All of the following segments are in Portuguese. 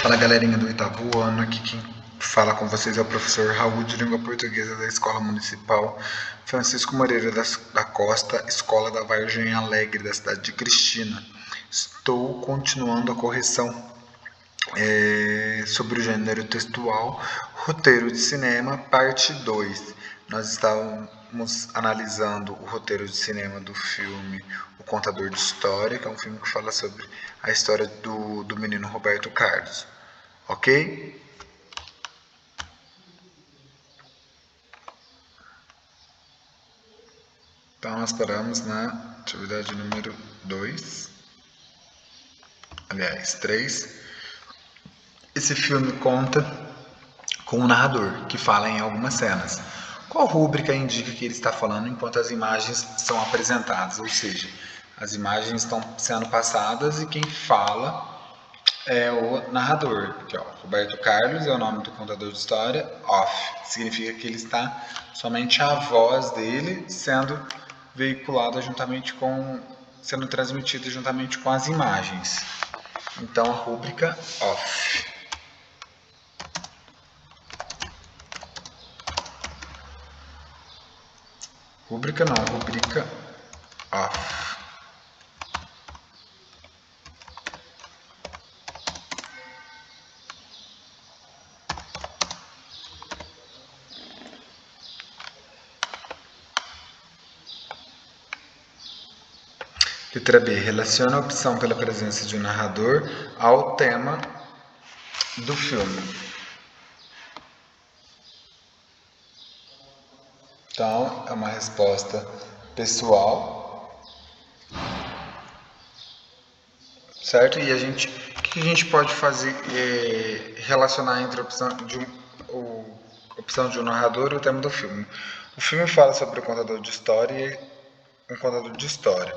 Fala galerinha do oitavo ano, aqui quem fala com vocês é o professor Raul de Língua Portuguesa da Escola Municipal Francisco Moreira da Costa, Escola da Vargem Alegre, da cidade de Cristina. Estou continuando a correção sobre o gênero textual, roteiro de cinema, parte 2. Nós estávamos analisando o roteiro de cinema do filme O Contador de História, que é um filme que fala sobre a história do menino Roberto Carlos. Ok? Então nós paramos na atividade número 2. Aliás, 3. Esse filme conta com um narrador que fala em algumas cenas. Qual rúbrica indica que ele está falando enquanto as imagens são apresentadas? Ou seja, as imagens estão sendo passadas e quem fala é o narrador. Aqui, ó, Roberto Carlos é o nome do contador de história. Off significa que ele está somente a voz dele sendo veiculada juntamente sendo transmitida juntamente com as imagens. Então a rúbrica off. Rúbrica off. Letra B. Relaciona a opção pela presença de um narrador ao tema do filme. Então, é uma resposta pessoal. Certo? E o que a gente pode fazer relacionar entre a opção de um narrador e o tema do filme? O filme fala sobre o contador de história e um contador de história.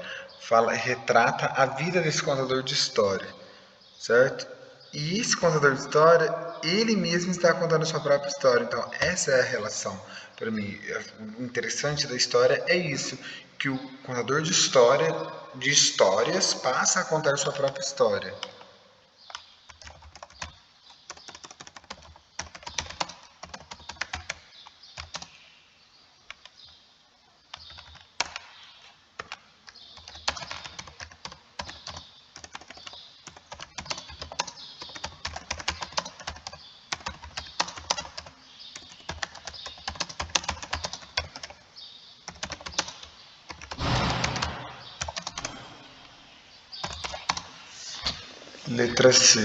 Retrata a vida desse contador de história, certo? E esse contador de história, ele mesmo está contando a sua própria história. Então, essa é a relação. Para mim, o interessante da história é isso, que o contador de histórias, passa a contar a sua própria história. Letra C.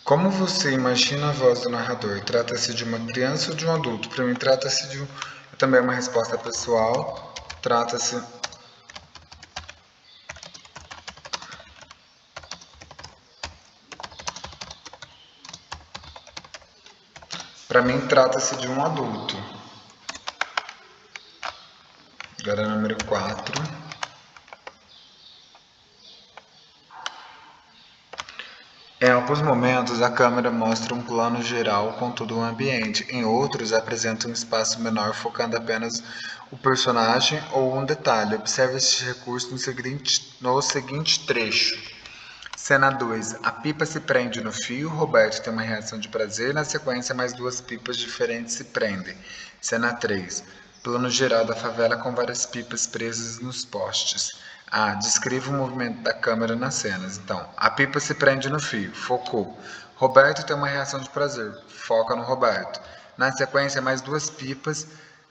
Como você imagina a voz do narrador? Trata-se de uma criança ou de um adulto? Para mim, trata-se de também uma resposta pessoal. Trata-se... Para mim, trata-se de um adulto. Agora, número 4. Em alguns momentos, a câmera mostra um plano geral com todo o ambiente. Em outros, apresenta um espaço menor focando apenas o personagem ou um detalhe. Observe este recurso no seguinte trecho. Cena 2. A pipa se prende no fio. Roberto tem uma reação de prazer. Na sequência, mais duas pipas diferentes se prendem. Cena 3. Plano geral da favela com várias pipas presas nos postes. Descreva o movimento da câmera nas cenas. Então, a pipa se prende no fio. Focou. Roberto tem uma reação de prazer. Foca no Roberto. Na sequência, mais duas pipas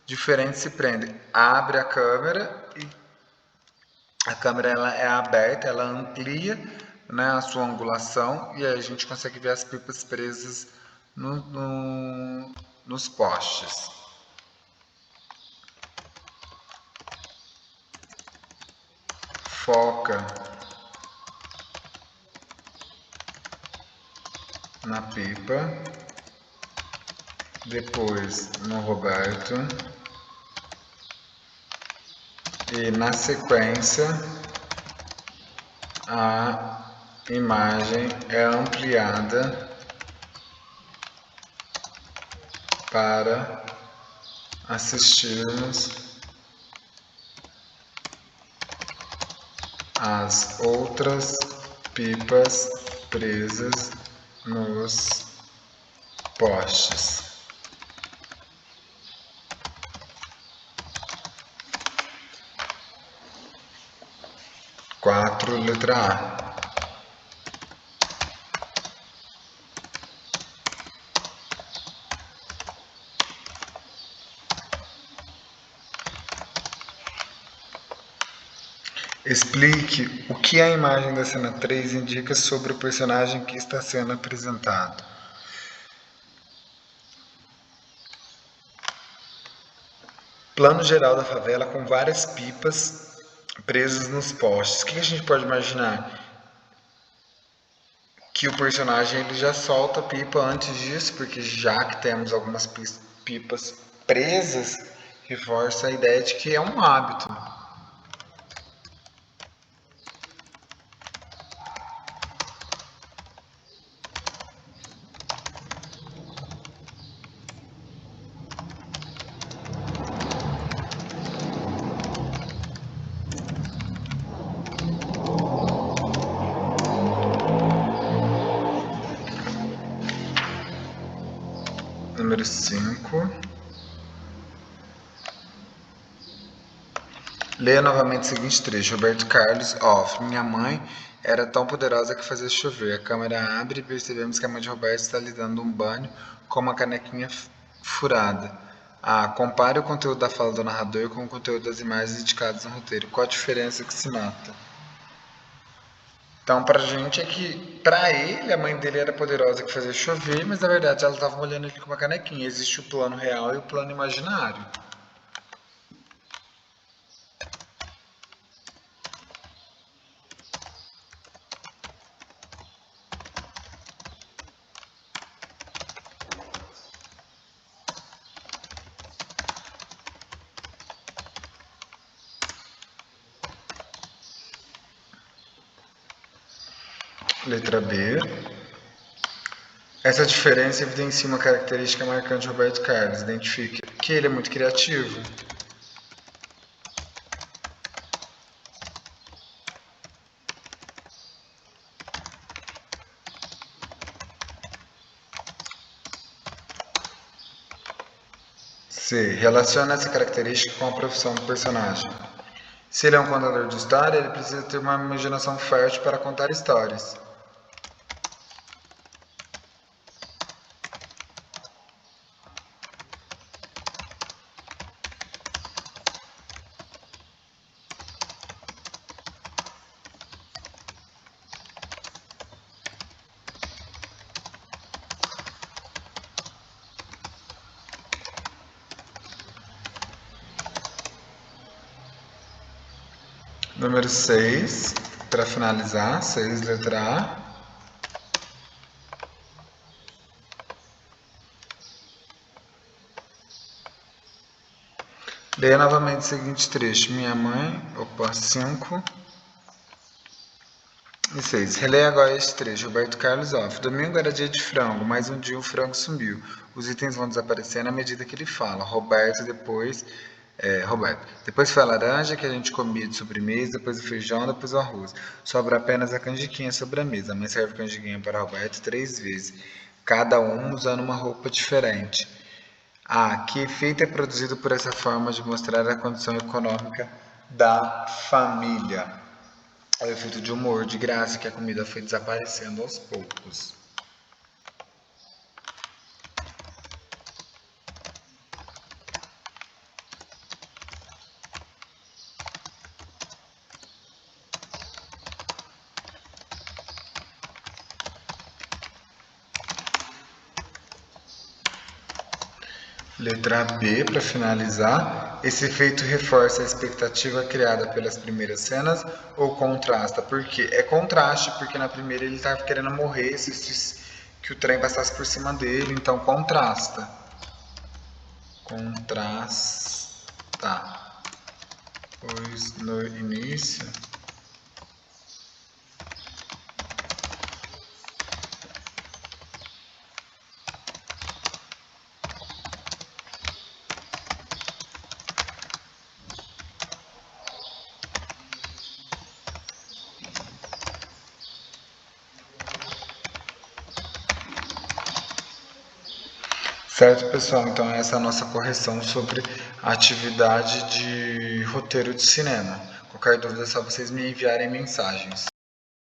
diferentes se prendem. Abre a câmera e a câmera ela é aberta, ela amplia, né, a sua angulação e aí a gente consegue ver as pipas presas nos postes. Foca na pipa, depois no Roberto e na sequência a imagem é ampliada para assistirmos as outras pipas presas nos postes. 4, letra A. Explique o que a imagem da cena 3 indica sobre o personagem que está sendo apresentado. Plano geral da favela com várias pipas presas nos postes. O que a gente pode imaginar? Que o personagem ele já solta a pipa antes disso, porque já que temos algumas pipas presas, reforça a ideia de que é um hábito. Número 5. Leia novamente o seguinte trecho. Roberto Carlos, off. Minha mãe era tão poderosa que fazia chover. A câmera abre e percebemos que a mãe de Roberto está lhe dando um banho com uma canequinha furada. Compare o conteúdo da fala do narrador com o conteúdo das imagens indicadas no roteiro. Qual a diferença que se nota? Então, pra gente é que, pra ele, a mãe dele era poderosa que fazia chover, mas na verdade ela estava molhando ele com uma canequinha. Existe o plano real e o plano imaginário. Letra B. Essa diferença evidencia uma característica marcante de Roberto Carlos. Identifique que ele é muito criativo. C. Relaciona essa característica com a profissão do personagem. Se ele é um contador de história, ele precisa ter uma imaginação fértil para contar histórias. Número 6, para finalizar, 6, letra A. Leia novamente o seguinte trecho. Minha mãe, 5 e 6. Releia agora este trecho. Roberto Carlos, off. Domingo era dia de frango, mas um dia o frango sumiu. Os itens vão desaparecendo à medida que ele fala. Roberto, depois foi a laranja que a gente comia de sobremesa, depois o feijão, depois o arroz. Sobra apenas a canjiquinha sobre a mesa. A mãe serve canjiquinha para Roberto 3 vezes, cada um usando uma roupa diferente. Que efeito é produzido por essa forma de mostrar a condição econômica da família? É o efeito de humor, de graça, que a comida foi desaparecendo aos poucos. Letra B, para finalizar. Esse efeito reforça a expectativa criada pelas primeiras cenas ou contrasta? Porque é contraste, porque na primeira ele estava querendo morrer, que o trem passasse por cima dele, então contrasta. Contrasta. Pois no início Certo, pessoal? Então, essa é a nossa correção sobre a atividade de roteiro de cinema. Qualquer dúvida é só vocês me enviarem mensagens.